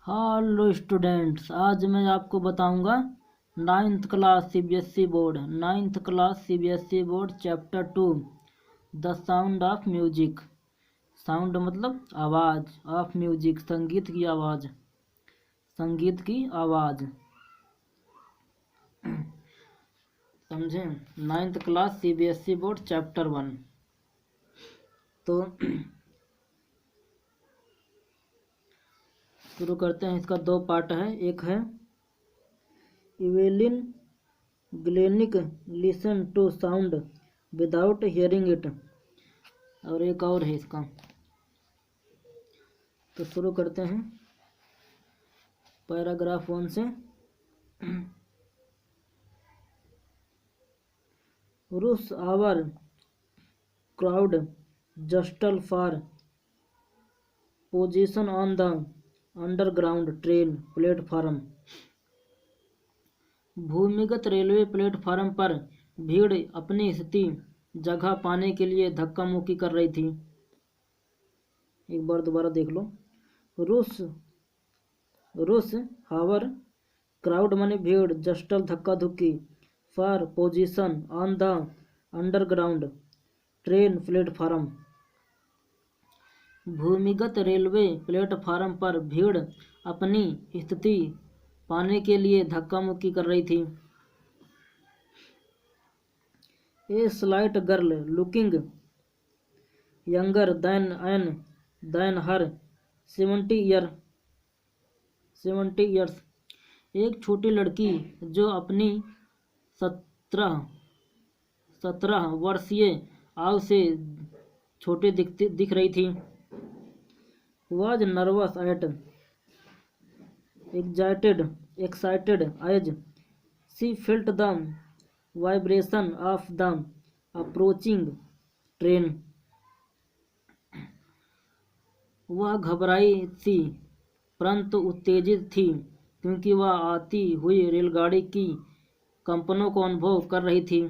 Hello students, आज मैं आपको बताऊंगा ninth class CBSE board chapter 2 the sound of music. Sound मतलब आवाज़, ऑफ म्यूजिक संगीत की आवाज़, समझे। Ninth class CBSE board chapter 1। तो शुरू करते हैं। इसका 2 पार्ट है। एक है Evelyn Glennie listen to sound without hearing it, और एक और है इसका। तो शुरू करते हैं पैराग्राफ 1 से। Rush hour crowd jostle for position on the underground train platform. भूमिगत रेलवे प्लेटफार्म पर भीड़ अपनी स्थिति जगह पाने के लिए धक्का मुक्की कर रही थी। एक बार दोबारा देख लो। रुस हावर क्राउड माने भीड़, जस्टल धक्का धुक्की, for position on the underground train platform. भूमिगत रेलवे प्लेटफार्म पर भीड़ अपनी स्थिति पाने के लिए धक्का मुक्की कर रही थी। A slight girl looking younger than her 70 years. एक छोटी लड़की जो अपनी 17 वर्षीय आयु से छोटी दिख रही थी। Was nervous at excited as she felt the vibration of the approaching train. वह घबराई थी परंतु उत्तेजित थी क्योंकि वह आती हुई रेलगाड़ी की कंपनों को अनुभव कर रही थी।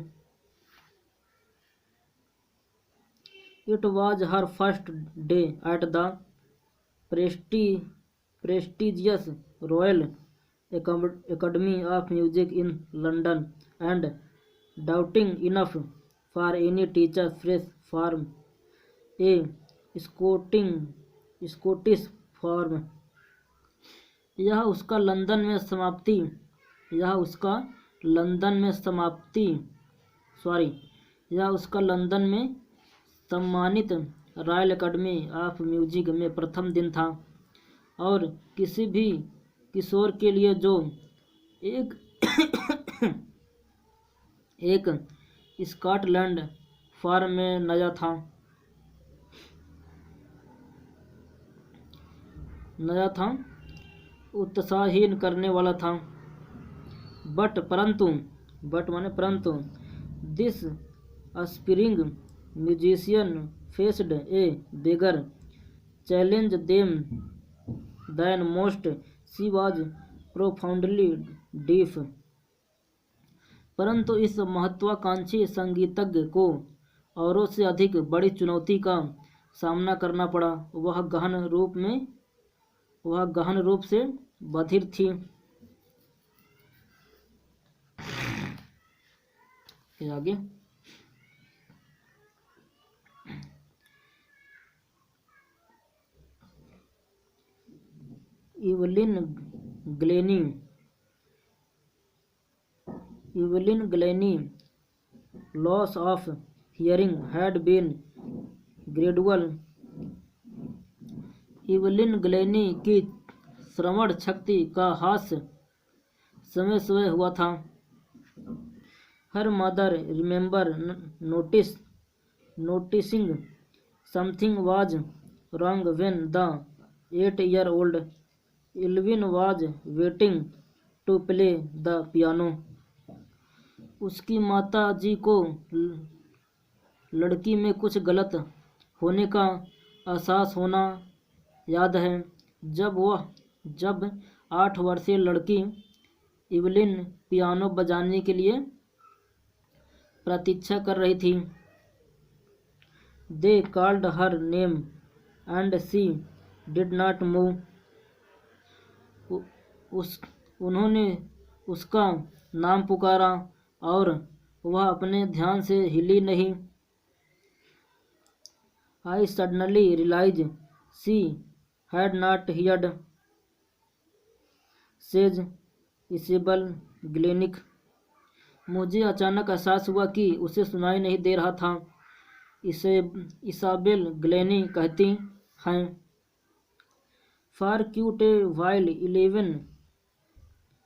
It was her first day at the prestigious Royal Academy of Music in London, and doubting enough for any teacher fresh from a Scottish farm. यह उसका लंदन में सम्मानित रॉयल एकेडमी ऑफ म्यूजिक में प्रथम दिन था, और किसी भी किशोर के लिए जो एक स्कॉटलैंड फार्म में नया था उत्साहीन करने वाला था। परंतु this spring musician faced a bigger challenge than most. She was profoundly deaf. परंतु इस महत्वाकांक्षी संगीतज्ञ को औरों से अधिक बड़ी चुनौती का सामना करना पड़ा। वह गहन रूप से बधिर थी। आगे Evelyn Glenny loss of hearing had been gradual. Evelyn Glenny की श्रवण शक्ति का ह्रास समय समय हुआ था। Her mother remember noticing something was wrong when the 8-year-old Elvin was waiting to play the piano. उसकी माता जी को लड़की में कुछ गलत होने का एहसास होना याद है जब 8 वर्षीय लड़की इवलिन पियानो बजाने के लिए प्रतीक्षा कर रही थी। They called her name and she did not move. उन्होंने उसका नाम पुकारा और वह अपने ध्यान से हिली नहीं। I suddenly realized she had not heard, says इसेबल ग्लेनिक। मुझे अचानक एहसास हुआ कि उसे सुनाई नहीं दे रहा था। इसे इसाबेल ग्लेनी कहती हैं, for cute a while 11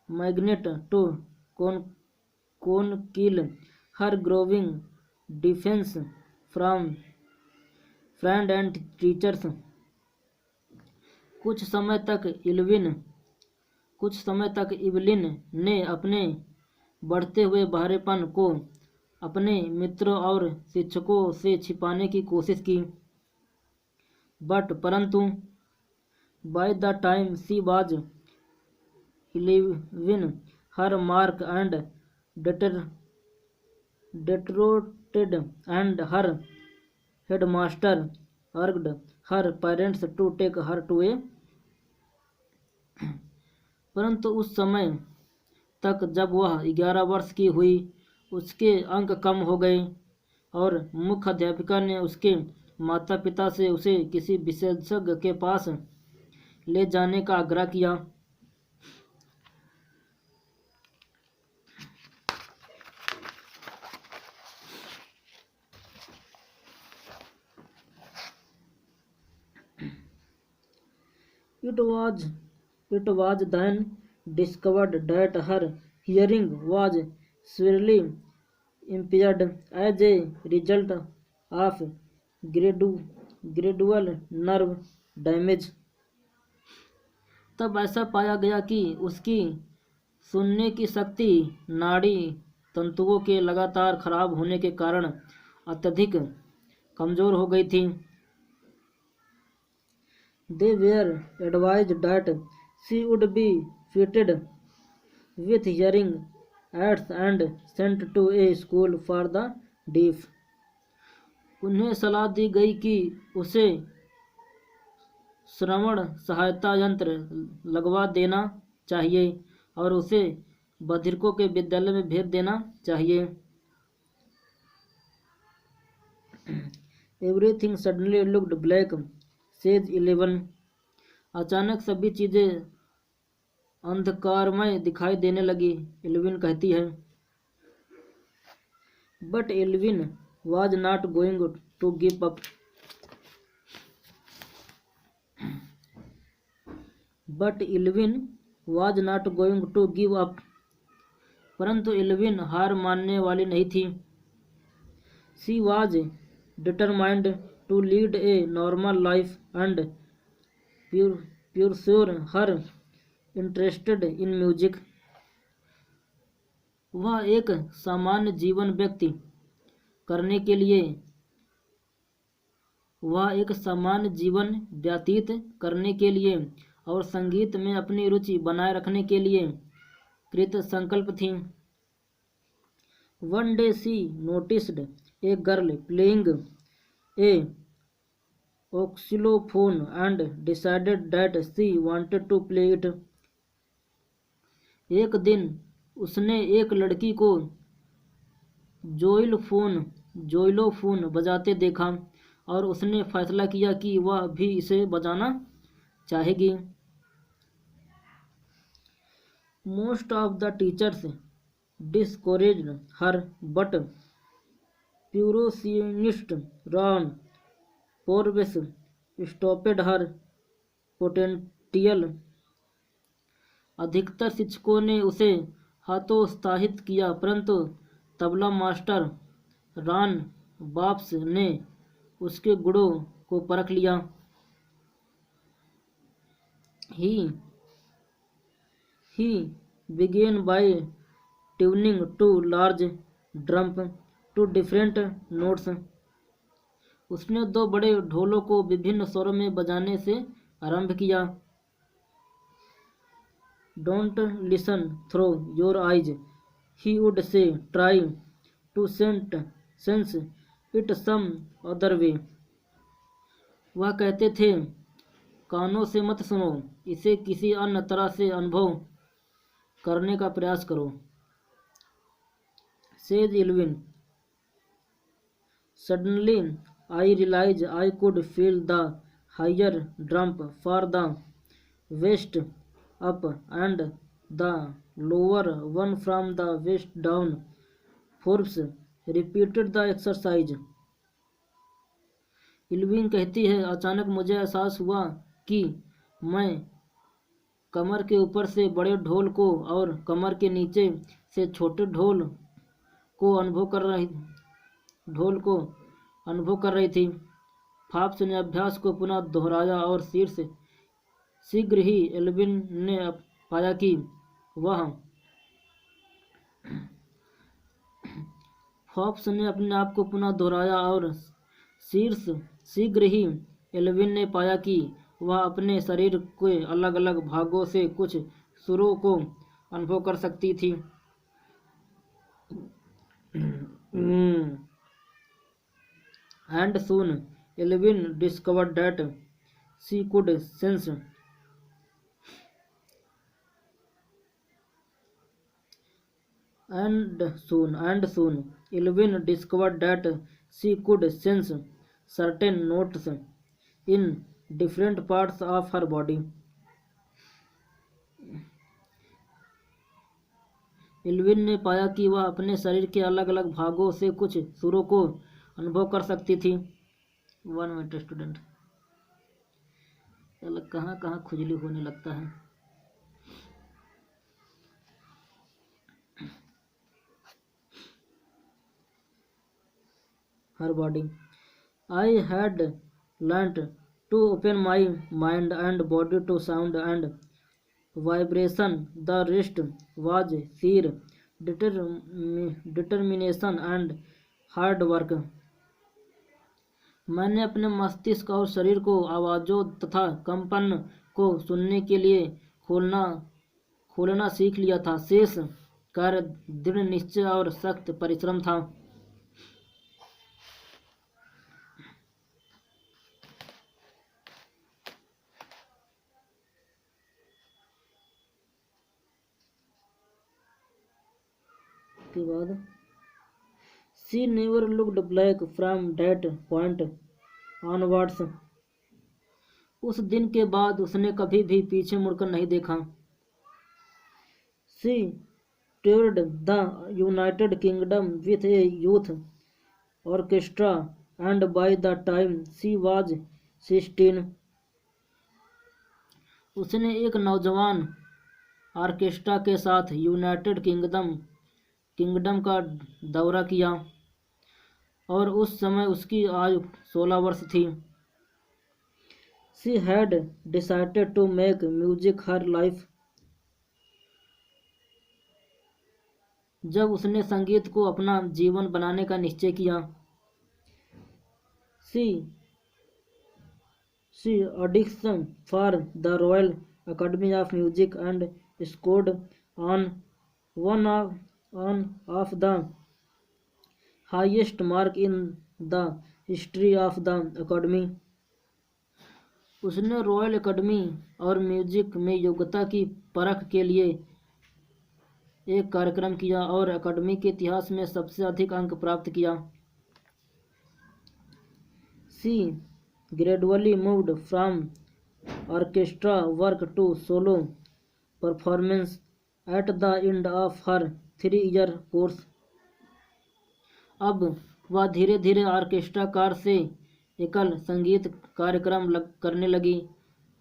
magnet to kill her growing defence from friend and teachers. कुछ समय तक इवलिन ने अपने बढ़ते हुए बहरेपन को अपने मित्रों और शिक्षकों से छिपाने की कोशिश की, परंतु by the time she was 11 her mark and deteriorated and her headmaster urged her parents to take her to a परंतु उस समय तक जब वह 11 वर्ष की हुई, उसके अंक कम हो गए और मुख्य अध्यापिका ने उसके माता पिता से उसे किसी विशेषज्ञ के पास ले जाने का आग्रह किया। It was then discovered that her hearing was severely impaired as a result of gradual nerve damage। तब ऐसा पाया गया कि उसकी सुनने की शक्ति नाड़ी तंतुओं के लगातार खराब होने के कारण अत्यधिक कमजोर हो गई थी। They were advised that she would be fitted with hearing aids and sent to a school for the deaf। उन्हें सलाह दी गई कि उसे श्रवण सहायता यंत्र लगवा देना चाहिए और उसे बधिरकों के विद्यालय में भेज देना चाहिए। Everything suddenly looked black, says 11। अचानक सभी चीजें अंधकारमय दिखाई देने लगी, 11 कहती है। But 11 was not going to give up। परंतु 11 हार मानने वाली नहीं थी। She was determined to lead a normal life and pursue her interest in music। वह एक सामान्य जीवन व्यतीत करने के लिए और संगीत में अपनी रुचि बनाए रखने के लिए कृत संकल्प थी। One day she noticed a girl playing a xylophone and decided that she wanted to play it। एक दिन उसने एक लड़की को जोइलोफोन बजाते देखा और उसने फैसला किया कि वह भी इसे बजाना चाहेगी। Most of the teachers discouraged her, but percussionist Ron Forbes stopped her potential। अधिकतर शिक्षकों ने उसे हतोत्साहित किया, परंतु तबला मास्टर रॉन बॉब्स ने उसके गुणों को परख लिया। He began by tuning two large drums to different notes। उसने 2 बड़े ढोलों को विभिन्न स्वरों में बजाने से आरंभ किया। Don't listen through your eyes, he would say, try to sense it some other way। वह कहते थे, कानों से मत सुनो, इसे किसी अन्य तरह से अनुभव करने का प्रयास करो। Says Evelyn, suddenly I realise I could feel the higher drum for the waist up and the lower one from the waist down. Forbes repeated the exercise. Evelyn कहती है, अचानक मुझे एहसास हुआ कि मैं कमर के ऊपर से बड़े ढोल को और कमर के नीचे से छोटे ढोल को अनुभव कर रही थी। फॉप्स ने अभ्यास को पुनः दोहराया और शीघ्र ही एल्विन ने पाया कि वह फॉप्स ने अपने आप को पुनः दोहराया और शीघ्र ही एल्विन ने पाया कि वह अपने शरीर के अलग अलग भागों से कुछ सुरों को अनुभव कर सकती थी। And soon Elvin discovered that she could sense Elvin discovered that she could sense certain notes in different parts of her body. Elvin ने पाया कि वह अपने शरीर के अलग अलग भागों से कुछ सुरों को अनुभव कर सकती थी। 1 मिनट स्टूडेंट, कहाँ कहाँ खुजली होने लगता है। हर body. I had learned to open my mind and body to sound and vibration. The rest was sheer determination and hard work. मैंने अपने मस्तिष्क और शरीर को आवाज़ों तथा कंपन को सुनने के लिए खोलना सीख लिया था। शेष कार्य दृढ़ निश्चय और सख्त परिश्रम था। के बाद She never looked back from that point onwards. उस दिन के बाद उसने कभी भी पीछे मुड़कर नहीं देखा। She toured the United Kingdom with a youth orchestra and by the time she was 16 उसने एक नौजवान ऑर्केस्ट्रा के साथ यूनाइटेड किंगडम का दौरा किया और उस समय उसकी आयु 16 वर्ष थी। She had decided to make music her life. जब उसने संगीत को अपना जीवन बनाने का निश्चय किया। She auditioned for the Royal Academy of Music and scored on one of the highest mark in the history of the academy. उसने रॉयल एकेडमी और म्यूजिक में योग्यता की परख के लिए एक कार्यक्रम किया और एकेडमी के इतिहास में सबसे अधिक अंक प्राप्त किया। She gradually moved from orchestra work to solo performance at the end of her 3-year course. अब वह धीरे धीरे ऑर्केस्ट्रा कार से एकल संगीत कार्यक्रम करने लगी।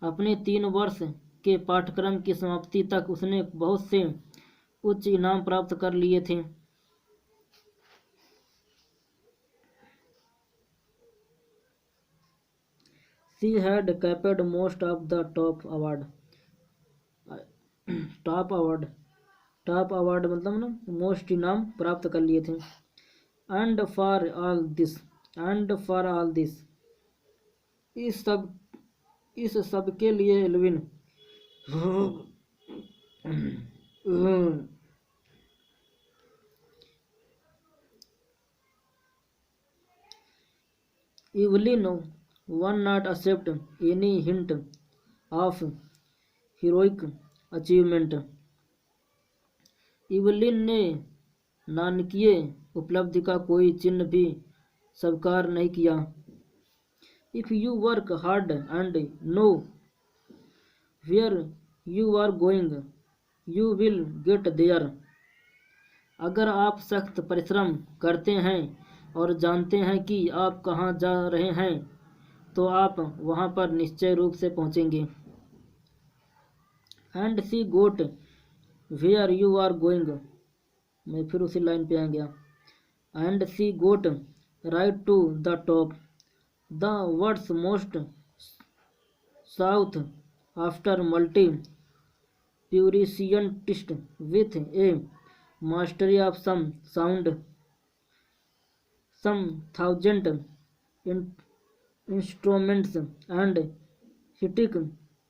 अपने 3 वर्ष के पाठ्यक्रम की समाप्ति तक उसने बहुत से उच्च इनाम प्राप्त कर लिए थे। She had capped most of the top award मतलब ना मोस्ट इनाम प्राप्त कर लिए थे। And for all this इस सब के लिए Elvin Evelyn would not accept any hint of heroic achievement. Evelyn ने नाटकीय उपलब्धि का कोई चिन्ह भी स्वीकार नहीं किया। If you work hard and know where you are going you will get there. अगर आप सख्त परिश्रम करते हैं और जानते हैं कि आप कहाँ जा रहे हैं तो आप वहाँ पर निश्चय रूप से पहुँचेंगे। And she got where you are going, मैं फिर उसी लाइन पे आ गया। And she got right to the top the world's most sought after multi percussionist with a mastery of some sound, some thousand instruments and hectic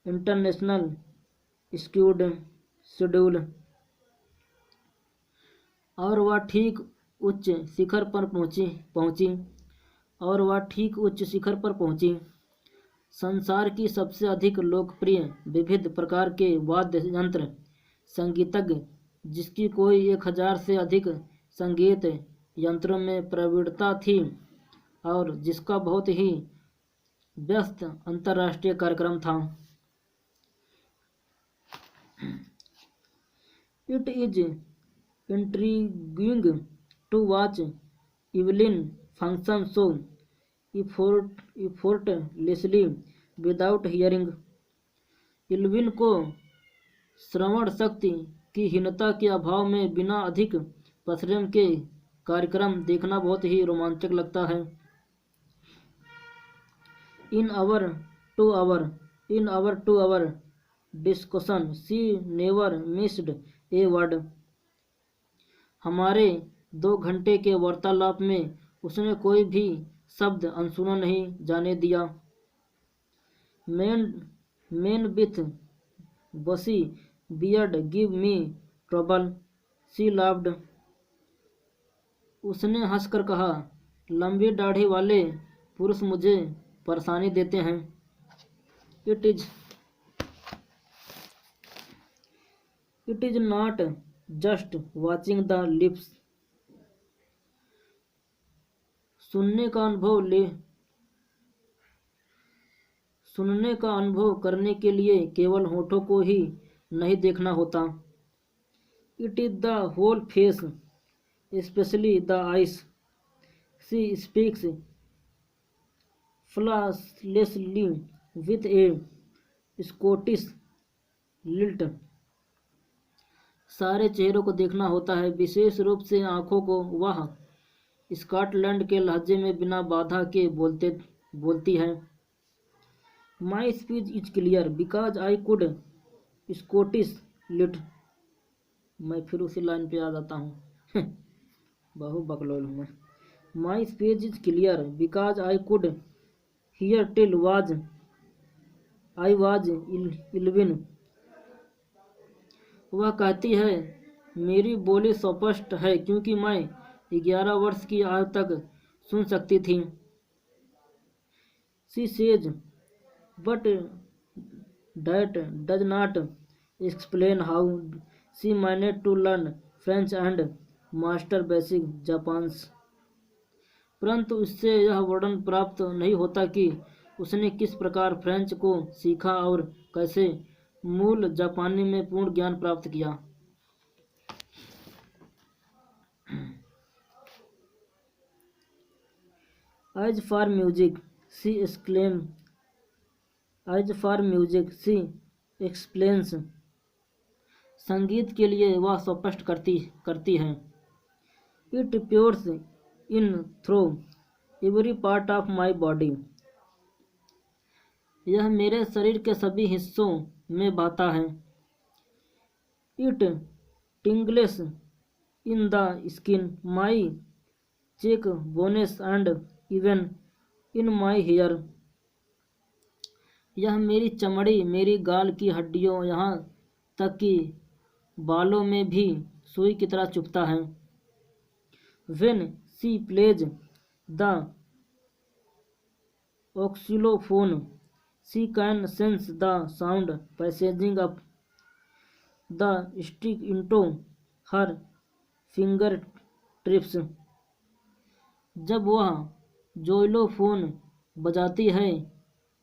international schedule। और वह ठीक उच्च शिखर पर पहुंची और वह ठीक उच्च शिखर पर पहुंची। संसार की सबसे अधिक लोकप्रिय विविध प्रकार के वाद्य यंत्र संगीतज्ञ, जिसकी कोई 1000 से अधिक संगीत यंत्रों में प्रवीणता थी और जिसका बहुत ही व्यस्त अंतर्राष्ट्रीय कार्यक्रम था। It is intriguing to watch Evelyn function so effortlessly without hearing. Evelyn को श्रवण शक्ति की हीनता के अभाव में बिना अधिक परिश्रम के कार्यक्रम देखना बहुत ही रोमांचक लगता है। In our two hour discussion she never missed a word. हमारे 2 घंटे के वार्तालाप में उसने कोई भी शब्द अनसुना नहीं जाने दिया। मैन विथ बसी बियर्ड गिव मी ट्रबल, सी लाफ्ड। उसने हंसकर कहा, लंबी दाढ़ी वाले पुरुष मुझे परेशानी देते हैं। It is not just watching the lips. सुनने का अनुभव करने के लिए केवल होठों को ही नहीं देखना होता। It is the whole face, especially the eyes. She speaks flawlessly with a Scottish lilt. सारे चेहरों को देखना होता है, विशेष रूप से आँखों को। वह स्कॉटलैंड के लहजे में बिना बाधा के बोलती है। My speech is clear because I could Scottish lilt. मैं फिर उसी लाइन पे आ जाता हूँ बहु बकलोल हूँ मैं। माई speech is clear because I could hear till I was 11। वह कहती है, मेरी बोली स्पष्ट है क्योंकि मैं 11 वर्ष की आयु तक सुन सकती थी। She says but that does not explain how she manage to learn French and master basic Japanese. परंतु इससे यह वर्णन प्राप्त नहीं होता कि उसने किस प्रकार फ्रेंच को सीखा और कैसे मूल जापानी में पूर्ण ज्ञान प्राप्त किया। As for music she explains. संगीत के लिए वह स्पष्ट करती है। It pours in through every part of my body. यह मेरे शरीर के सभी हिस्सों में बहता है। It tingles in the skin my cheekbones and even in my hair. यह मेरी चमड़ी, मेरी गाल की हड्डियों, यहाँ तक कि बालों में भी सुई की तरह चुभता है। When she plays the xylophone, she can sense the sound passing up the stick into her finger trips. जब वह जोइलोफोन बजाती है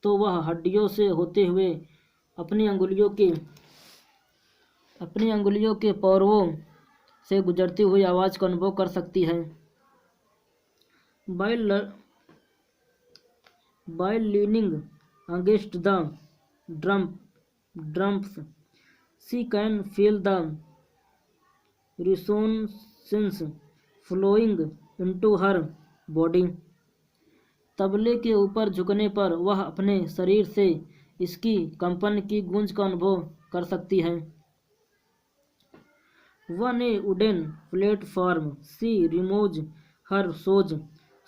तो वह हड्डियों से होते हुए अपनी अंगुलियों के पौरवों से गुजरती हुई आवाज़ का अनुभव कर सकती है। By leaning against the drums, she can feel the resonance flowing into her body. तबले के ऊपर झुकने पर वह अपने शरीर से इसकी कंपन की गूंज का अनुभव कर सकती है। On a wooden platform, she removes her shoes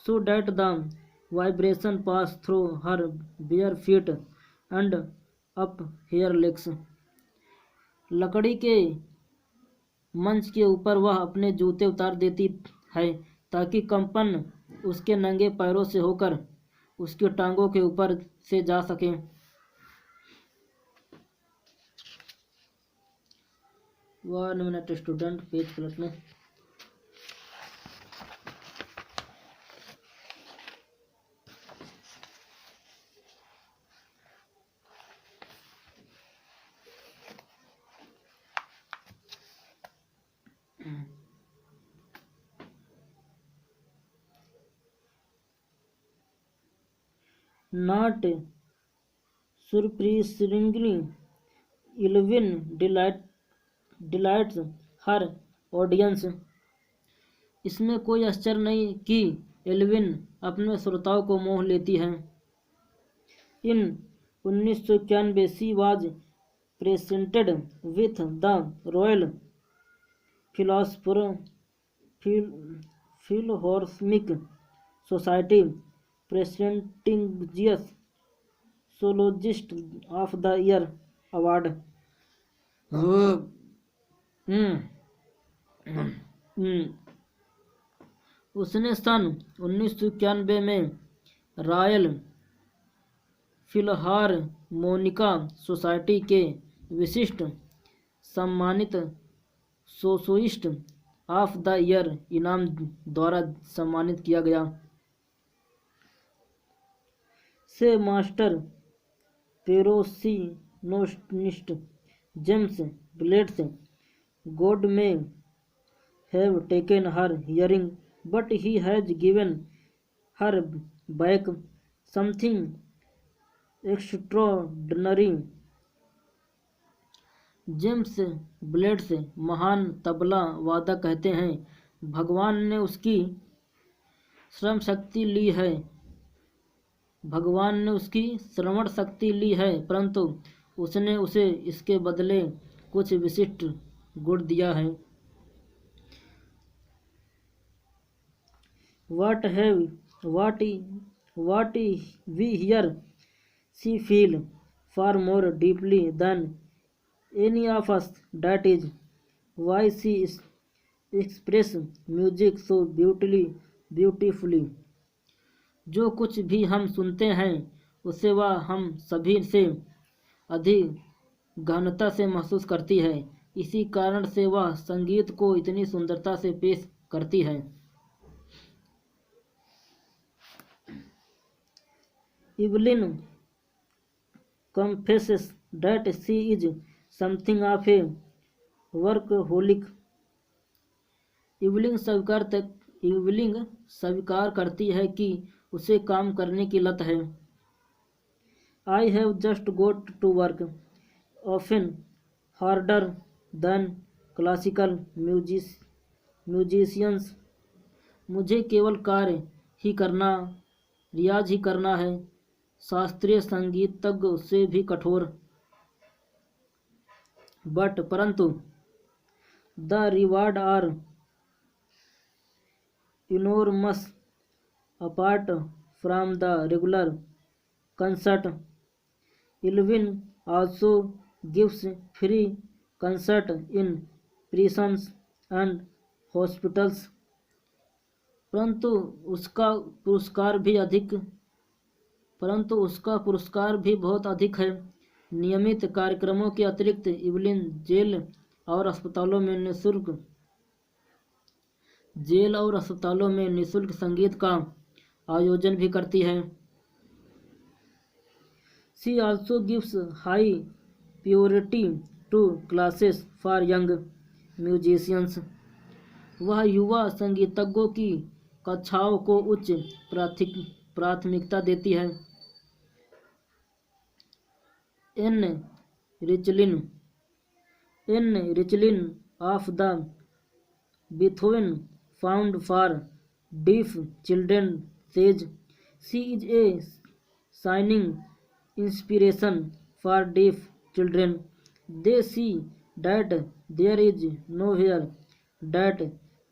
so that the vibration pass through her bare feet and up her legs. लकड़ी के मंच के ऊपर वह अपने जूते उतार देती है ताकि कंपन उसके नंगे पैरों से होकर उसकी टांगों के ऊपर से जा सके। 1 मिनट स्टूडेंट, पेज पलटना। Not surprisingly, Elvin delights her audience. इसमें कोई आश्चर्य नहीं कि एल्विन अपने श्रोताओं को मोह लेती है। In 1991 she was presented with the Royal Philharmonic Society prestigious soloist of the year award. उसने सन 1991 में रॉयल फिल्हार्मोनिका सोसाइटी के विशिष्ट सम्मानित सोलोइस्ट ऑफ द ईयर इनाम द्वारा सम्मानित किया गया। से master percussionist James Blades God may have taken her hearing, but he has given her back something extraordinary. James blades महान तबला वादक कहते हैं, भगवान ने उसकी श्रवण शक्ति ली है, परंतु उसने उसे इसके बदले कुछ विशिष्ट गुण दिया है। What we hear she feel far more deeply than any of us. That is why she express music so beautifully. जो कुछ भी हम सुनते हैं उसे वह हम सभी से अधिक गहनता से महसूस करती है। इसी कारण से वह संगीत को इतनी सुंदरता से पेश करती है। Evelyn confesses that she is something of a workaholic. Evelyn स्वीकार करती है कि उसे काम करने की लत है। I have just got to work, often harder than classical musicians. मुझे केवल रियाज ही करना है, शास्त्रीय संगीतज्ञ से भी कठोर। परंतु the reward are enormous apart from the regular concert. Elvin also gives free concert in prisons and hospitals. परंतु उसका पुरस्कार भी बहुत अधिक है। नियमित कार्यक्रमों के अतिरिक्त इवलिन जेल और अस्पतालों में निःशुल्क जेल और अस्पतालों में निःशुल्क संगीत का आयोजन भी करती है। She also gives high purity to classes for young musicians. वह युवा संगीतज्ञों की कक्षाओं को उच्च प्राथमिकता देती है। In rich line of the Beethoven found for deaf children says she is a shining inspiration for deaf children. They see that there is nowhere that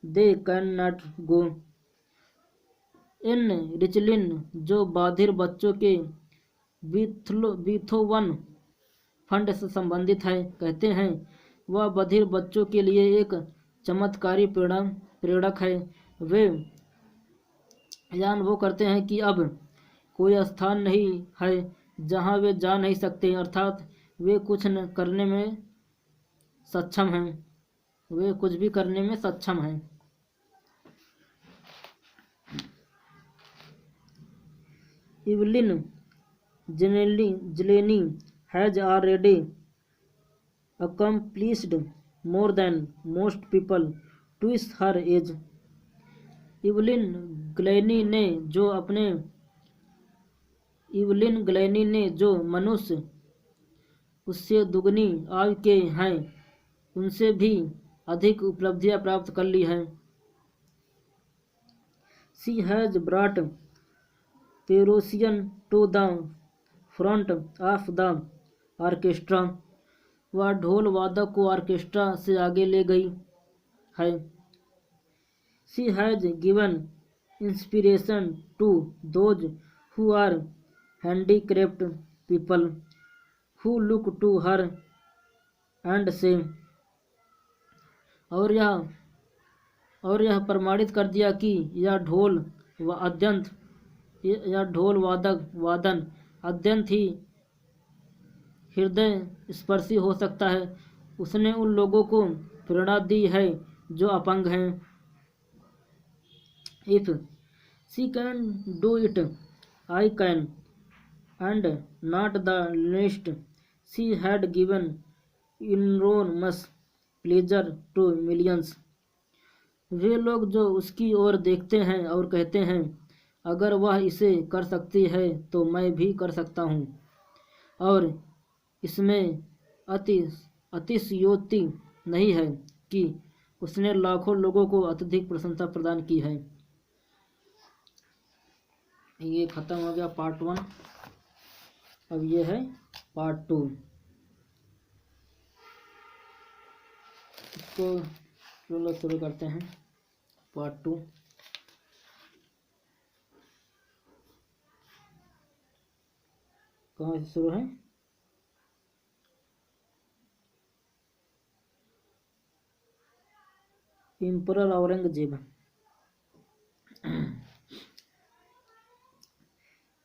they cannot go. इन रिचलिन जो बाधिर बच्चों के बीथोवन फंड से संबंधित है कहते हैं वह बधिर बच्चों के लिए एक चमत्कारी प्रेरक है। वे या अनुभव करते हैं कि अब कोई स्थान नहीं है जहां वे जा नहीं सकते, अर्थात वे कुछ करने में सक्षम हैं, वे कुछ भी करने में सक्षम हैं। Evelyn Glennie has already accomplished more than most people twice her age. Evelyn Glennie ने जो मनुष्य उससे दुगनी आयु के हैं उनसे भी अधिक उपलब्धियां प्राप्त कर ली हैं। She has brought Perussion to the front of the orchestra. वह ढोल वादक को ऑर्केस्ट्रा से आगे ले गई है। She has given inspiration to those who are handicraft people who look to her and say. और यह प्रमाणित कर दिया कि यह ढोल वादन अत्यंत ही हृदय स्पर्शी हो सकता है। उसने उन लोगों को प्रेरणा दी है जो अपंग हैं। If she can do it I can and not the least. She had given enormous pleasure to millions. वे लोग जो उसकी ओर देखते हैं और कहते हैं अगर वह इसे कर सकती है तो मैं भी कर सकता हूँ, और इसमें अतिशयोक्ति नहीं है कि उसने लाखों लोगों को अत्यधिक प्रशंसा प्रदान की है। ये खत्म हो गया पार्ट 1। अब ये है पार्ट 2। इसको चलो शुरू करते हैं पार्ट 2। कहाँ से शुरू है? Emperor Aurangzeb.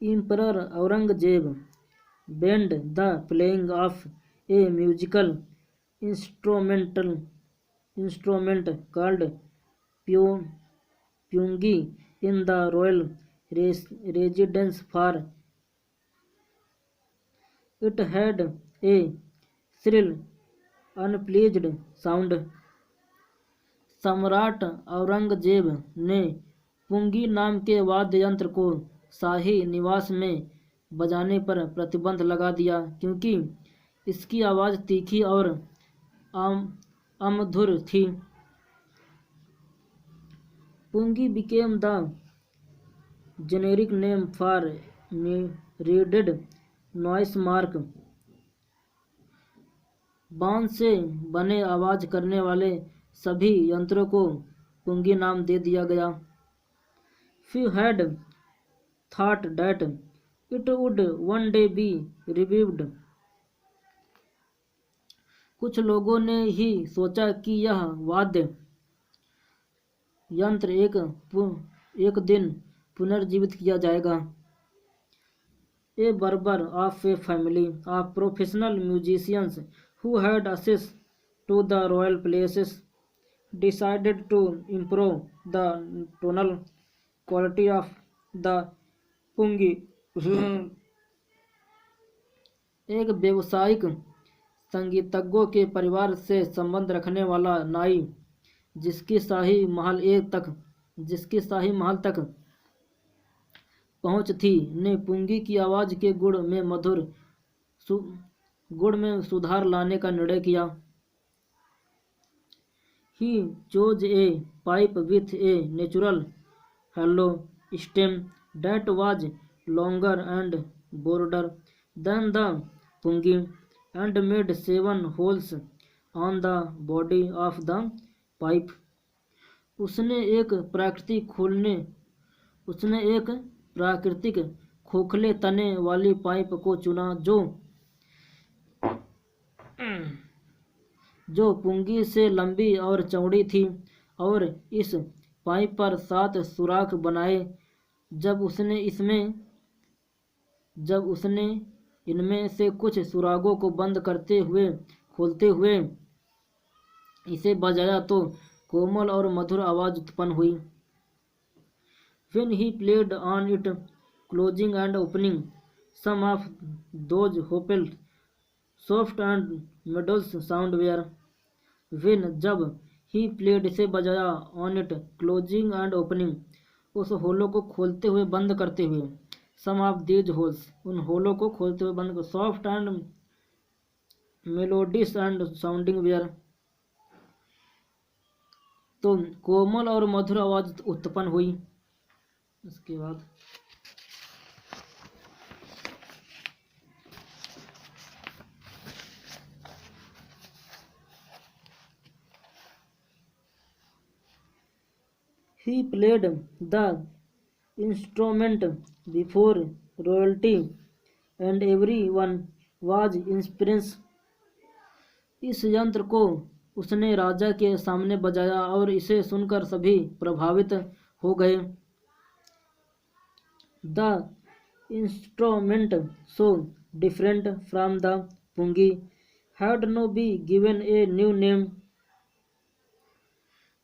Emperor Aurangzeb banned the playing of a musical instrument called pyungi in the royal residence for it had a shrill, unpleased sound. सम्राट औरंगजेब ने पुंगी नाम के वाद्य यंत्र को शाही निवास में बजाने पर प्रतिबंध लगा दिया क्योंकि इसकी आवाज़ तीखी और अमधुर थी। पुंगी became the generic name for reeded noise mark। बांस से बने आवाज़ करने वाले सभी यंत्रों को पुंगी नाम दे दिया गया। Few had thought that it would one day be revived। कुछ लोगों ने ही सोचा कि यह वाद्य यंत्र एक दिन पुनर्जीवित किया जाएगा। A barber of a family of professional musicians who had access to the royal places decided to improve the tonal quality of the pungi. एक व्यावसायिक संगीतज्ञों के परिवार से संबंध रखने वाला नाई जिसकी शाही महल तक पहुंच थी ने पुंगी की आवाज़ के गुण में सुधार लाने का निर्णय किया। He chose a pipe with a natural hollow stem that was longer and broader than the pungi and made 7 holes on the body of the pipe. उसने एक प्राकृतिक खोखले तने वाली पाइप को चुना जो पुंगी से लंबी और चौड़ी थी और इस पाइप पर 7 सुराख बनाए। जब उसने इनमें से कुछ सुरागों को बंद खोलते हुए इसे बजाया तो कोमल और मधुर आवाज़ उत्पन्न हुई। When he played on it, closing and opening, some of those hopeful, soft and melodious sound were. जब ही प्लेड इसे बजाया on it closing and opening उस होलो को खोलते हुए बंद करते हुए सम ऑफ दीज होल्स उन होलो को खोलते हुए बंद soft and melodious and sounding where तो कोमल और मधुर आवाज उत्पन्न हुई। इसके बाद He played the instrument before royalty and everyone was impressed. इस यंत्र को उसने राजा के सामने बजाया और इसे सुनकर सभी प्रभावित हो गए। The instrument, so different from the pungi, had no be given a new name.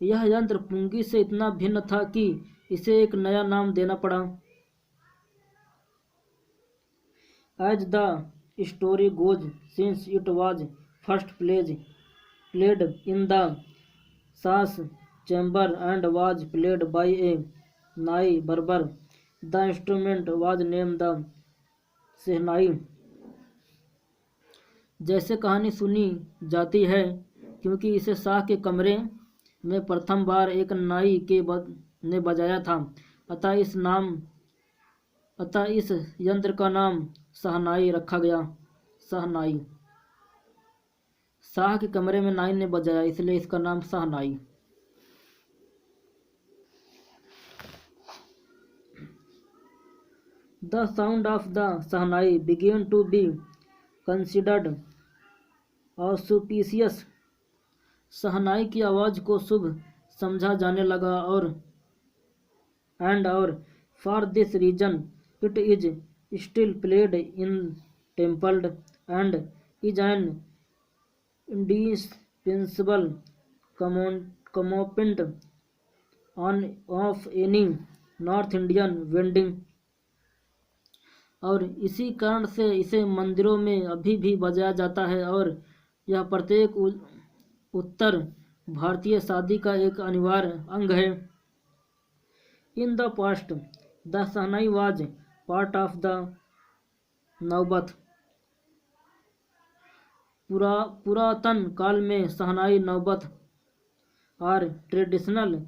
यह यंत्र पुंगी से इतना भिन्न था कि इसे एक नया नाम देना पड़ा। As the story goes, since it was first played in the Shah's chamber and was played by a Nai Barber, the instrument was named the Shehnai. जैसे कहानी सुनी जाती है क्योंकि इसे शाह के कमरे में प्रथम बार एक नाई ने बजाया था, अतः इस यंत्र का नाम शहनाई रखा गया। शहनाई शाह के कमरे में नाई ने बजाया इसलिए इसका नाम शहनाई। The sound of the shehnai began to be considered auspicious. शहनाई की आवाज़ को शुभ समझा जाने लगा और for this reason it is still played in temples and is an indispensable component of any North Indian wedding. और इसी कारण से इसे मंदिरों में अभी भी बजाया जाता है और यह प्रत्येक उत्तर भारतीय शादी का एक अनिवार्य अंग है। In the past the shehnai was part of the naubat. पुरातन काल में शहनाई नौबत are traditional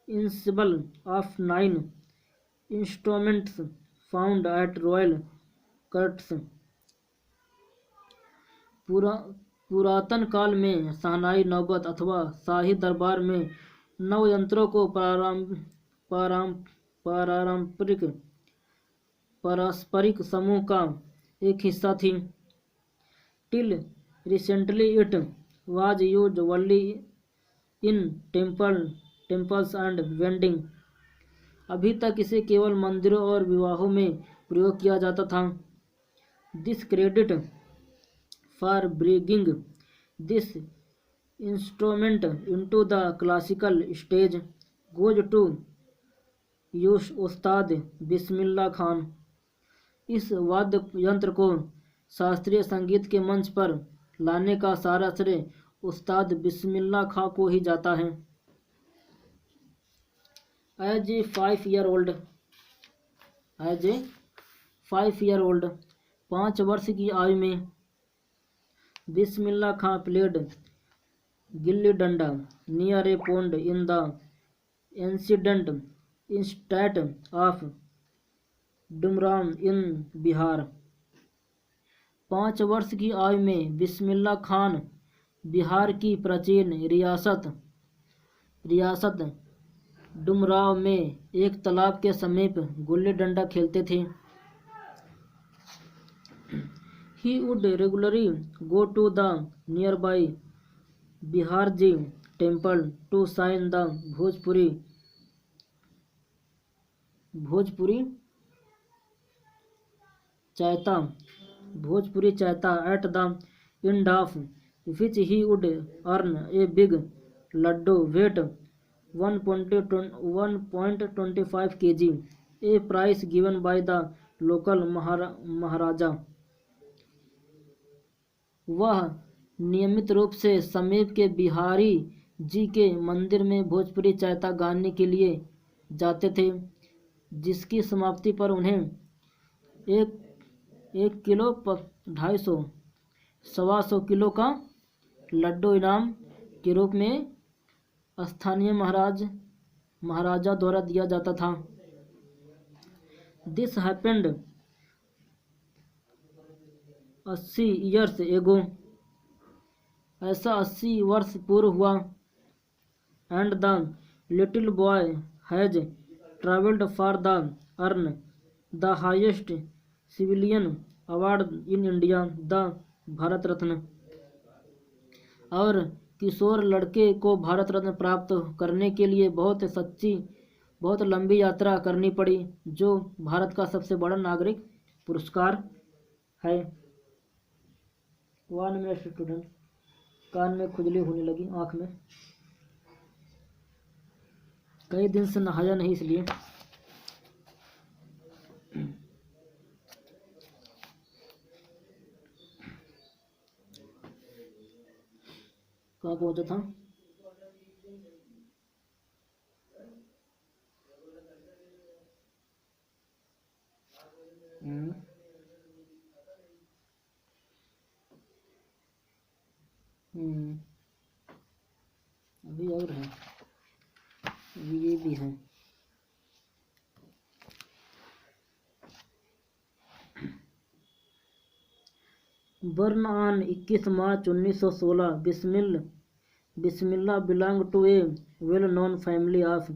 ensemble of 9 instruments found at royal courts. पुरातन काल में शहनाई नौबत अथवा शाही दरबार में 9 यंत्रों को पारस्परिक समूह का एक हिस्सा थी। Till recently it was used only in temples and wedding. अभी तक इसे केवल मंदिरों और विवाहों में प्रयोग किया जाता था। This credit for bringing this instrument into the classical stage goes to यूश उस्ताद बिस्मिल्लाह खान। इस वाद्य यंत्र को शास्त्रीय संगीत के मंच पर लाने का सारा श्रेय उस्ताद बिस्मिल्लाह खां को ही जाता है। एज ए 5 ईयर ओल्ड 5 वर्ष की आयु में बिस्मिल्लाह खां played gilli danda near a pond in the ancient state of Dumraon in Bihar. 5 वर्ष की आयु में बिस्मिल्लाह खान बिहार की प्राचीन रियासत डुमराव में एक तालाब के समीप गुल्ली डंडा खेलते थे। He would regularly go to the nearby Biharji temple to sign the Bhojpuri Chaita at the end of which he would earn a big laddu weight 1.25 kg, a prize given by the local Maharaja। वह नियमित रूप से समीप के बिहारी जी के मंदिर में भोजपुरी चायता गाने के लिए जाते थे, जिसकी समाप्ति पर उन्हें 1 किलो 250 किलो का लड्डू इनाम के रूप में स्थानीय महाराजा द्वारा दिया जाता था। दिस हैपेंड 80 years ago, ऐसा 80 वर्ष पूर्व हुआ। And the little boy has travelled far the earn the highest civilian award in India, the Bharat Ratna. और किशोर लड़के को भारत रत्न प्राप्त करने के लिए बहुत लंबी यात्रा करनी पड़ी, जो भारत का सबसे बड़ा नागरिक पुरस्कार है। 1 मिनट स्टूडेंट, कान में खुजली होने लगी, आँख में, कई दिन से नहाया नहीं इसलिए। कहाँ पहुँचा था? अभी और है, अभी ये भी है। Born on 21 March 1916, Bismillah belong to a well known family of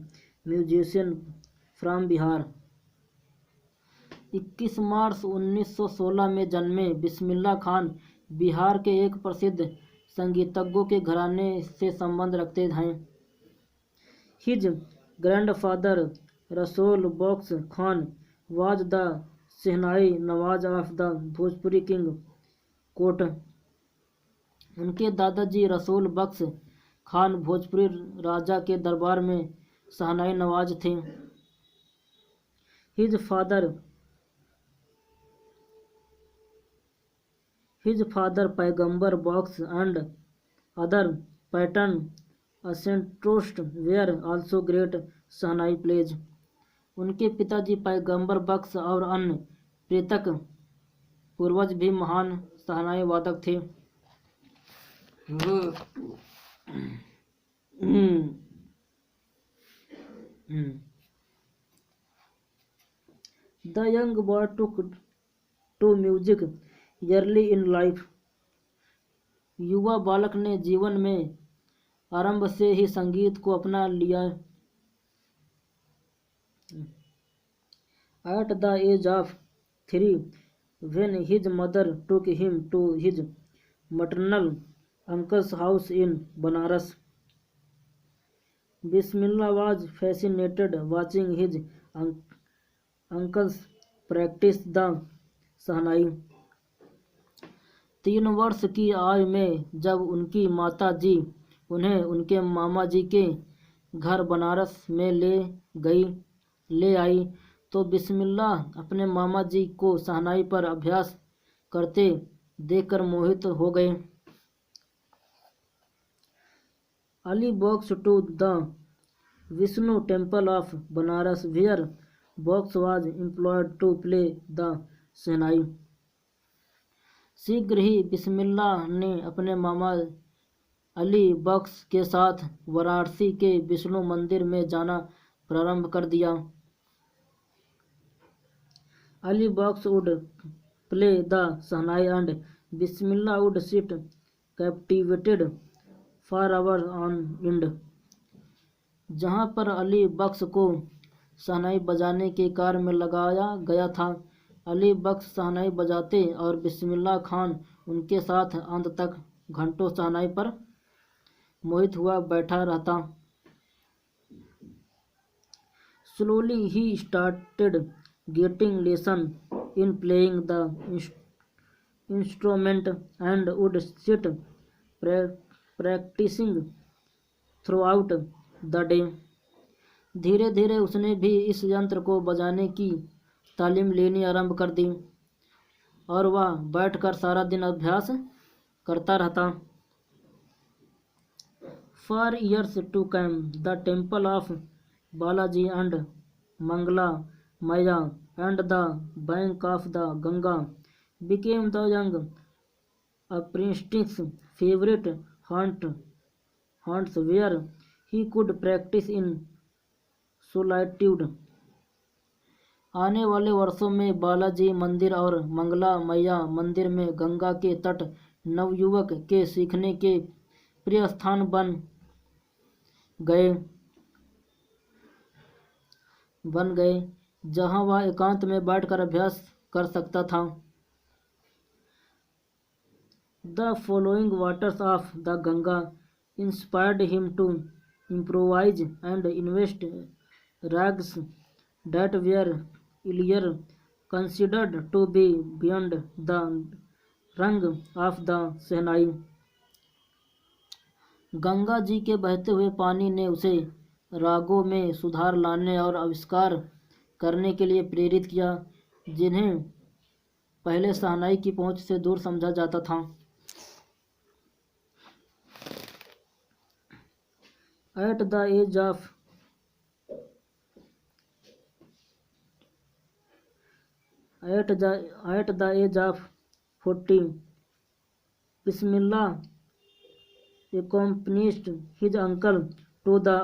musician from Bihar. 21 March 1916 में जन्मे बिस्मिल्लाह खान बिहार के एक प्रसिद्ध संगीतज्ञों के घराने से संबंध रखते हैं। His grandfather Rasool Bakhsh Khan was the shehnai nawaz of the Bhojpuri king court. उनके दादाजी रसूल बख्श खान भोजपुरी राजा के दरबार में शहनाई नवाज थे। His father Paigambar Bakhsh and other paternal ancestors were also great shehnai players. उनके पिताजी पैगंबर बख्श और अन्य प्रेतक पूर्वज भी महान शहनाई वादक थे। The young boy took to music early in life. युवा बालक ने जीवन में आरंभ से ही संगीत को अपना लिया। At the age of 3 when his mother took him to his maternal uncle's house in Banaras, Bismillah was fascinated watching his uncles practice the शहनाई। 3 वर्ष की आयु में जब उनकी माता जी उन्हें उनके मामा जी के घर बनारस में ले आई तो बिस्मिल्लाह अपने मामा जी को शहनाई पर अभ्यास करते देखकर मोहित हो गए। Ali Bux to the Vishnu temple of Benaras where Bux was employed to play the shehnai. शीघ्र ही बिस्मिल्लाह ने अपने मामा अली बख्श के साथ वाराणसी के विष्णु मंदिर में जाना प्रारंभ कर दिया। Ali Bakhsh would play the shehnai and Bismillah would sit captivated for hours on end. जहाँ पर अली बख्श को शहनाई बजाने के कार्य में लगाया गया था, अली बख्श शहनाई बजाते और बिस्मिल्लाह खान उनके साथ अंत तक घंटों शहनाई पर मोहित हुआ बैठा रहता। Slowly he started getting lesson in playing the instrument and would sit practising throughout the day. धीरे धीरे उसने भी इस यंत्र को बजाने की तालीम लेनी आरंभ कर दी और वह बैठकर सारा दिन अभ्यास करता रहता। For years to come the temple of Balaji and Mangala Maiya and the bank of the Ganga became the young apprentice favourite haunts where he could practice in solitude। आने वाले वर्षों में बालाजी मंदिर और मंगला मैया मंदिर में गंगा के तट नवयुवक के सीखने के प्रिय स्थान बन गए जहां वह एकांत में बैठकर अभ्यास कर सकता था। The flowing waters of the Ganga inspired him to improvise and invent rags that were earlier considered to be beyond the rung of the शहनाई। गंगा जी के बहते हुए पानी ने उसे रागों में सुधार लाने और आविष्कार करने के लिए प्रेरित किया जिन्हें पहले शहनाई की पहुंच से दूर समझा जाता था। At the age of 40, Bismillah accompanied his uncle to the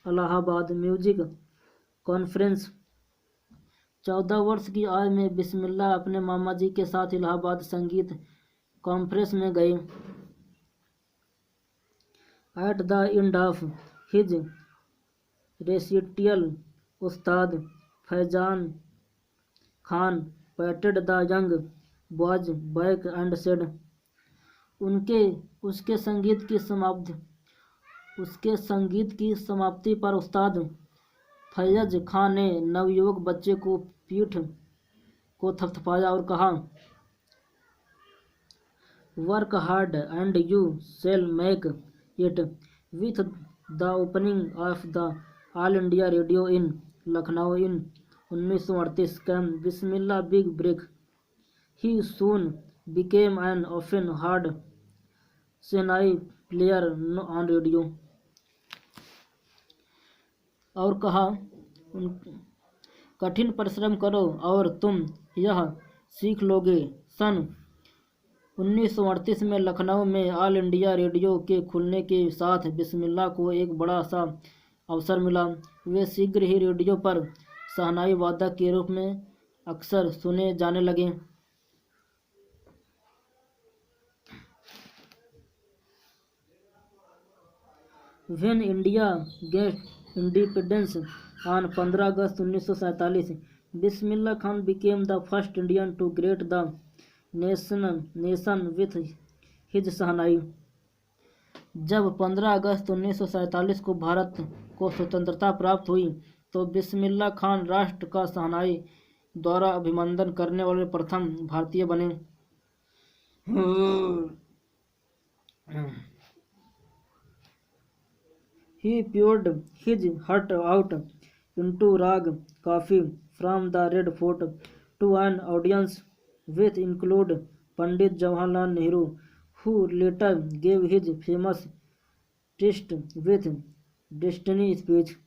Allahabad Music Conference। 14 वर्ष की आयु में बिस्मिल्लाह अपने मामा जी के साथ इलाहाबाद संगीत कॉन्फ्रेंस में गए। At the end of his recital, Ustad Faizan Khan patted the young boy's back and said, उसके संगीत की समाप्ति पर उस्ताद फैज खान ने नवयुवक बच्चे को पीठ को थपथपाया और कहा, work hard and you shall make it. With the opening of the All India Radio in Lucknow in 1938 came Bismillah big break. He soon became an often heard shehnai player on radio. और कहा, कठिन परिश्रम करो और तुम यह सीख लोगे। सन 1938 में लखनऊ में ऑल इंडिया रेडियो के खुलने के साथ बिस्मिल्लाह को एक बड़ा सा अवसर मिला। वे शीघ्र ही रेडियो पर शहनाई वादक के रूप में अक्सर सुने जाने लगे। When India gained independence on 15 August 1947, Bismillah Khan became the first Indian to greet the nation with his shehnai. जब 15 अगस्त 1947 को भारत को स्वतंत्रता प्राप्त हुई तो बिस्मिल्लाह खान राष्ट्र का शहनाई द्वारा अभिनंदन करने वाले प्रथम भारतीय बने। He poured his heart out into Rag Kafi from the Red Fort to an audience which include Pandit Jawaharlal Nehru, who later gave his famous Tryst with Destiny speech.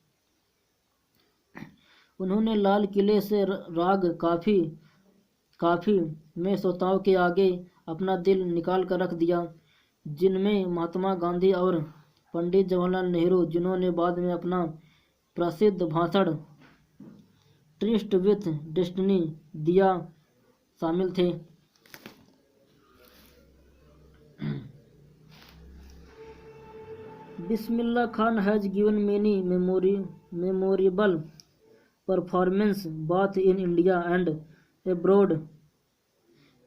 उन्होंने लाल किले से राग काफी में श्रोताओं के आगे अपना दिल निकाल कर रख दिया, जिनमें महात्मा गांधी और पंडित जवाहरलाल नेहरू, जिन्होंने बाद में अपना प्रसिद्ध भाषण ट्रिस्ट विथ डेस्टिनी दिया, शामिल थे। Bismillah Khan has given many memorable performance both in India and abroad.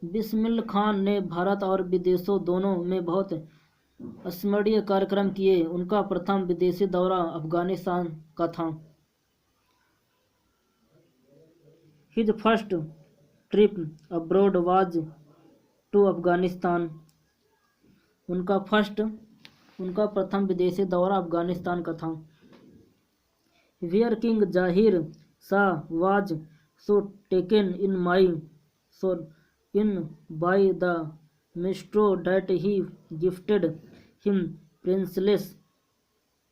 Bismillah Khan ने भारत और विदेशों दोनों में बहुत स्मरणीय कार्यक्रम किए। उनका प्रथम विदेशी दौरा अफगानिस्तान का था। His first trip abroad was to Afghanistan. उनका प्रथम विदेशी दौरा अफगानिस्तान का था। Where king Zahir Shah was so taken in by the maestro that he gifted him priceless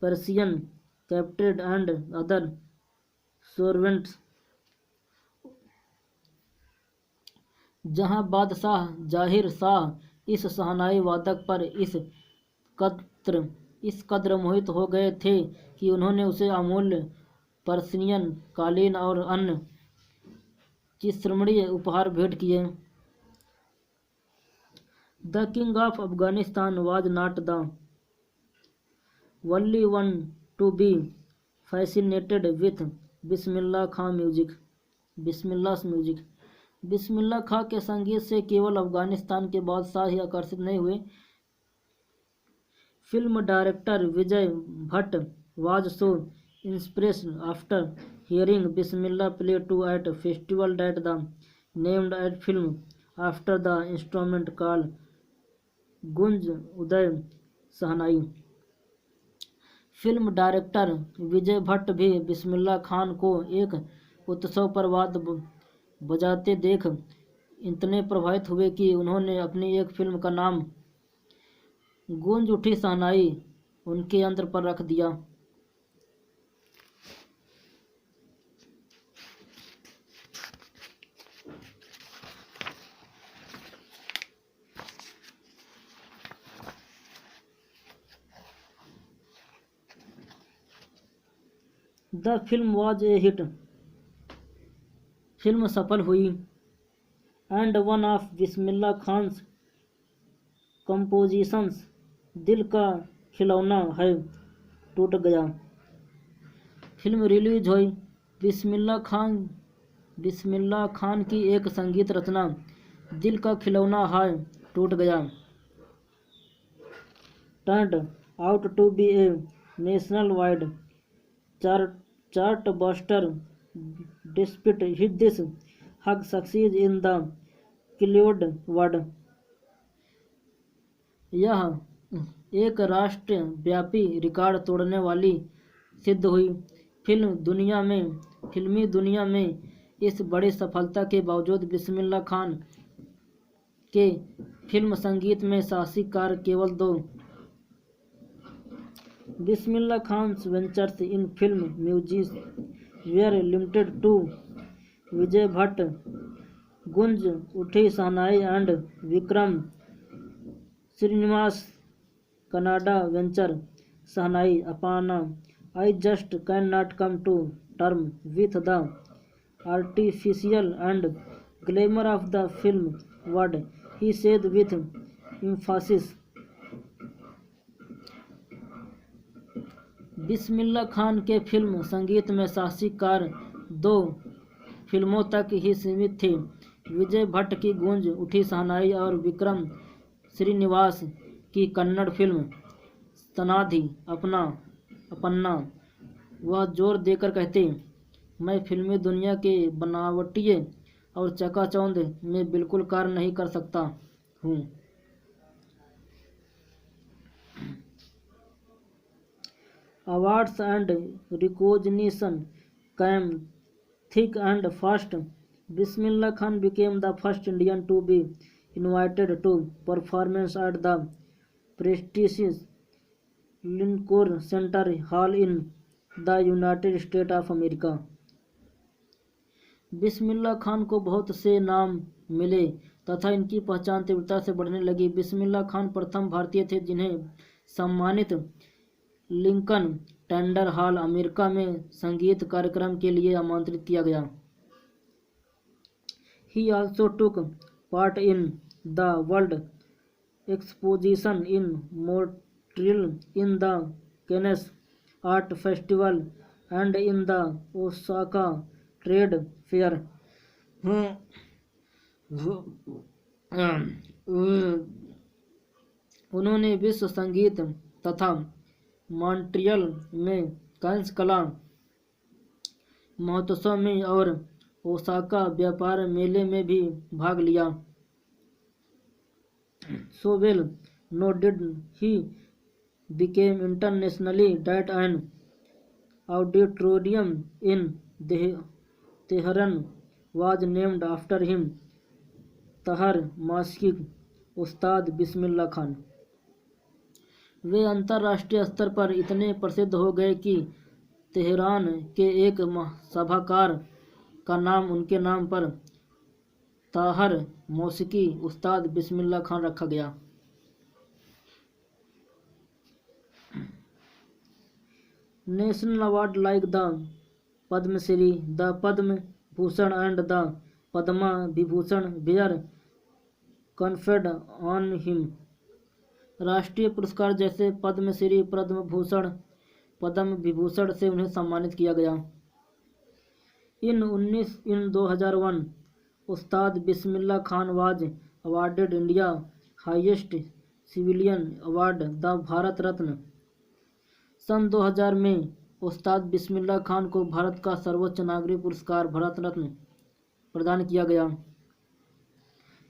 Persian carpets and other souvenirs. जहां बादशाह जाहिर शाह इस शहनाई वादक पर इस कद्र मोहित हो गए थे कि उन्होंने उसे अमूल्य पर्सियन कालीन और अन्य चिस्मणीय उपहार भेंट किए। The king of Afghanistan was not the only one to be fascinated with Bismillah Khan music. Bismillah Khan के संगीत से केवल अफगानिस्तान के बादशाह ही आकर्षित नहीं हुए। Film director Vijay Bhatt was so inspiration after hearing Bismillah play to at festival that the named at film after the instrument called Gunj Uday Shehnai. Film director Vijay Bhatt भी बिस्मिल्लाह खान को एक उत्सव पर वाद्य बजाते देख इतने प्रभावित हुए कि उन्होंने अपनी एक फिल्म का नाम गूंज उठी शहनाई उनके यंत्र पर रख दिया। The film was a hit. Film सफल हुई and one of Bismillah Khan's compositions Dil Ka खिलौना है टूट गया। फिल्म रिलीज हुई। बिस्मिल्लाह खान की एक संगीत रचना दिल का खिलौना है टूट गया turned out to be a nationwide chartbuster despite this huge success in the celluloid world. यह एक राष्ट्रव्यापी रिकॉर्ड तोड़ने वाली सिद्ध हुई। फिल्मी दुनिया में इस बड़ी सफलता के बावजूद बिस्मिल्लाह खान के फिल्म संगीत में साहसिक कार्य केवल दो। Bismillah Khan's ventures in film music were limited to Vijay Bhatt Goonj Uthi Shehnai and Vikram Srinivas Kannada venture Shehnai Appanna. I just can not come to term with the artificial and glamour of the film world, he said with emphasis. Bismillah Khan के फिल्म संगीत में साहसिक कार्य दो फिल्मों तक ही सीमित थे, विजय भट्ट की गूंज उठी शहनाई और विक्रम श्रीनिवास की कन्नड़ फिल्म सनाधि अपन्ना। वह जोर देकर कहते, मैं फिल्मी दुनिया के बनावटिये और चकाचौंध में बिल्कुल कार्य नहीं कर सकता हूँ। Awards and recognition came thick and fast. Bismillah Khan became the first Indian to be invited to performance at the prestigious Lincoln Center Hall in the United States of America. Bismillah Khan को बहुत से नाम मिले तथा इनकी पहचान तीव्रता से बढ़ने लगी। बिस्मिल्लाह खान प्रथम भारतीय थे जिन्हें सम्मानित लिंकन टेंडर हॉल अमेरिका में संगीत कार्यक्रम के लिए आमंत्रित किया गया। He also took part in the World Exposition in Montreal, in the Cannes Art Festival and in the Osaka Trade Fair. उन्होंने विश्व संगीत तथा मॉन्ट्रियल में कांस्य कला महोत्सव में और ओसाका व्यापार मेले में भी भाग लिया। So well noted he became internationally that an auditorium in Tehran was named after him, तहर मास्की उस्ताद बिस्मिल्लाह खान। वे अंतर्राष्ट्रीय स्तर पर इतने प्रसिद्ध हो गए कि तेहरान के एक सभागार का नाम उनके नाम पर ताहर मौसीकी उस्ताद बिस्मिल्लाह खान रखा गया। National award like the Padma Shri, the Padma Bhushan and the Padma Vibhushan were conferred on him. राष्ट्रीय पुरस्कार जैसे पद्मश्री, पद्म भूषण, पद्म विभूषण से उन्हें सम्मानित किया गया। In 2001 Ustad Bismillah Khan was awarded India highest civilian award the Bharat Ratna. सन 2000 में उस्ताद बिस्मिल्लाह खान को भारत का सर्वोच्च नागरिक पुरस्कार भारत रत्न प्रदान किया गया।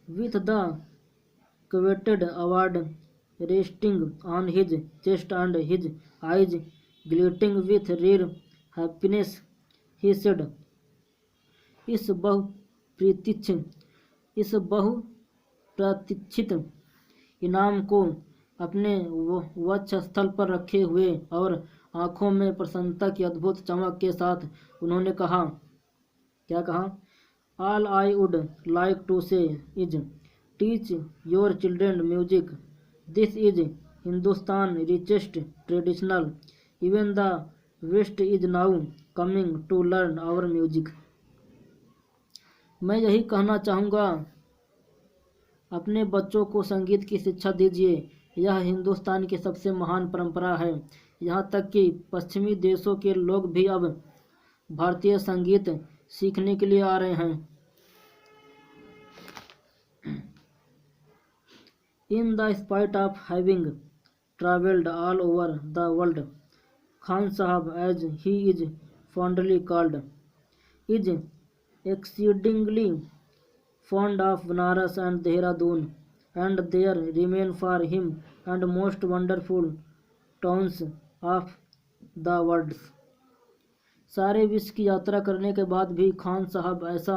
With the coveted award resting on his chest and his eyes glittering with rare happiness, he said, इस बहुप्रतीक्षित इनाम को अपने वक्ष स्थल पर रखे हुए और आंखों में प्रसन्नता की अद्भुत चमक के साथ उन्होंने कहा, क्या कहा? All I would like to say is teach your children music. This is Hindustan richest traditional. Even the West is now coming to learn our music. मैं यही कहना चाहूँगा, अपने बच्चों को संगीत की शिक्षा दीजिए। यह हिंदुस्तान की सबसे महान परंपरा है। यहाँ तक कि पश्चिमी देशों के लोग भी अब भारतीय संगीत सीखने के लिए आ रहे हैं। In the spite of having travelled all over the world, Khan Sahab, as he is fondly called, is exceedingly fond of Banaras and Dehradun, and there remain for him and most wonderful towns of the world. सारे विश्व की यात्रा करने के बाद भी खान साहब ऐसा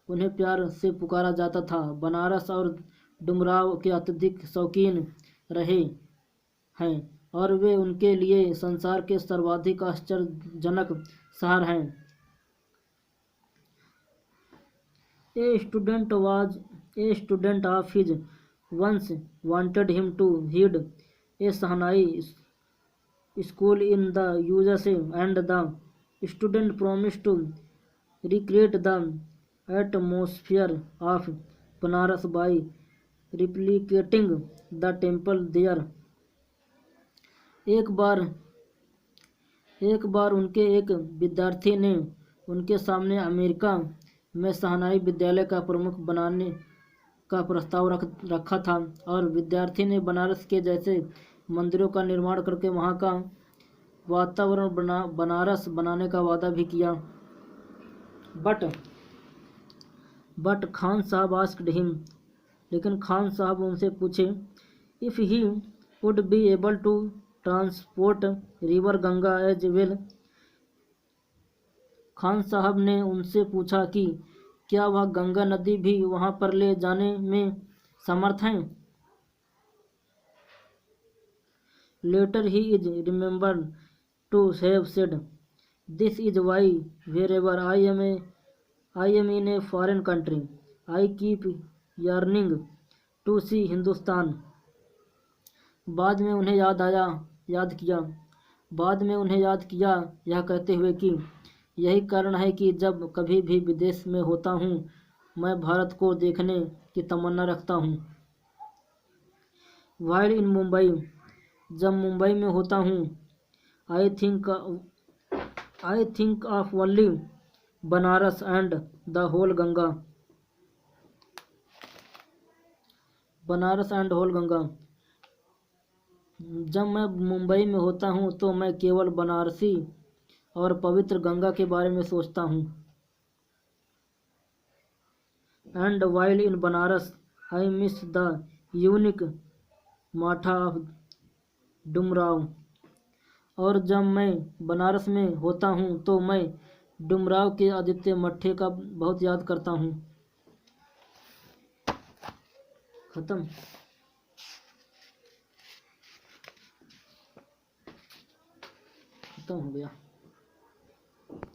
उन्हें प्यार से पुकारा जाता था। बनारस और डुमराव के अत्यधिक शौकीन रहे हैं और वे उनके लिए संसार के सर्वाधिक आश्चर्यजनक शहर हैं। A student of his once wanted him to head a Sahnai school in the USA, and the student promised to recreate the atmosphere of Banaras by replicating the temple there. एक बार उनके एक विद्यार्थी ने उनके सामने अमेरिका में शहनाई विद्यालय का प्रमुख बनाने का प्रस्ताव रखा था और विद्यार्थी ने बनारस के जैसे मंदिरों का निर्माण करके वहाँ का वातावरण बनारस बनाने का वादा भी किया। बट खान साहब आस्क्ड हिम, लेकिन खान साहब उनसे पूछे, if he would be able to transport river Ganga as well. Khan Sahab ने उनसे पूछा कि क्या वह गंगा नदी भी वहां पर ले जाने में समर्थ हैं। Later he is remember to have said, this is why whenever I am in a foreign country I keep yearning to see Hindustan. बाद में उन्हें याद किया यह कहते हुए कि यही कारण है कि जब कभी भी विदेश में होता हूँ मैं भारत को देखने की तमन्ना रखता हूँ। वाइल इन मुंबई, जब मुंबई में होता हूँ, I think of only Banaras and the whole Ganga. Banaras and whole Ganga, जब मैं मुंबई में होता हूँ तो मैं केवल बनारसी और पवित्र गंगा के बारे में सोचता हूँ। And while in Banaras I miss the unique माठा ऑफ डुमराव, और जब मैं बनारस में होता हूँ तो मैं डुमराव के आदित्य मठे का बहुत याद करता हूँ। खत्म। खत्म हो गया।